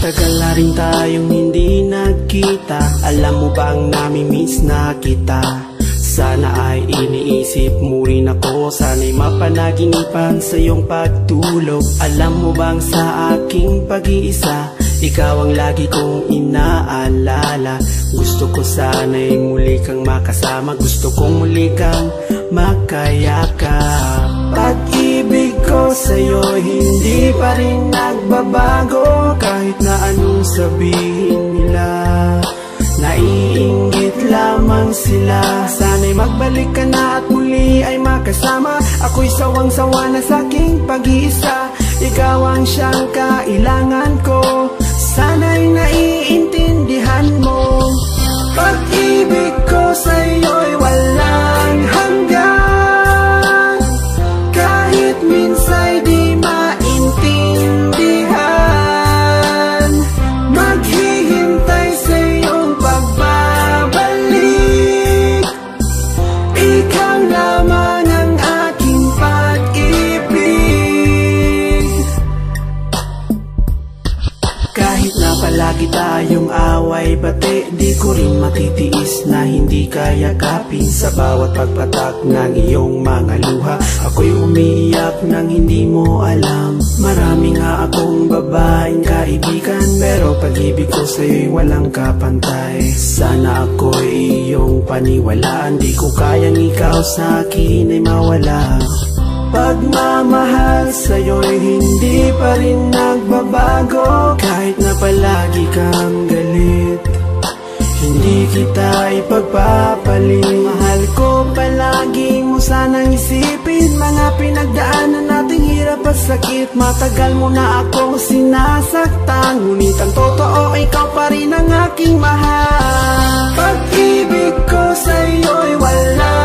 Matagal na rin tayong hindi nagkita. Alam mo bang nami-miss na kita? Sana ay iniisip mo rin ako. Sana'y mapanaginipan sa iyong pagtulog. Alam mo bang sa aking pag-iisa, ikaw ang lagi kong inaalala. Gusto ko sana'y muli kang makasama. Gusto kong muli kang makayakap. Pag-ibig ko sa'yo hindi pa rin nagbabago. Kahit na anong sabihin nila, naiinggit lamang sila. Sana'y magbalik ka na at muli ay makasama. Ako'y sawang-sawa na sa aking pag-iisa. Ikaw ang siyang kailangan ko. Sana'y naiintindihan mo. Pag-ibig ko sa'yo'y walang hanggan. Kahit minsa'y di maintindihan, maghihintay sa iyong pagbabalik. Ikaw lamang ang aking pag-ibig. Kahit na palagi tayong away bate, di ko rin matitiis na hindi kayakapin. Sa bawat pagpatak ng iyong mga luha, ako'y umiiyak nang hindi mo alam. Marami nga akong babaeng kaibigan, pero pag-ibig ko sa'yo'y walang kapantay. Sana ako'y iyong paniwalaan. Di ko kayang ikaw sa akin ay mawala. Pagmamahal sa'yo'y hindi pa rin nagbabago. Kahit na palagi kang galit, hindi kita ipagpapalit. Mahal ko palagi mo sanang isipin mga pinagdaanan nating hirap at sakit. Matagal mo na akong sinasaktan, ngunit ang totoo ikaw pa rin ang aking mahal. Pag-ibig ko sa'yo'y wala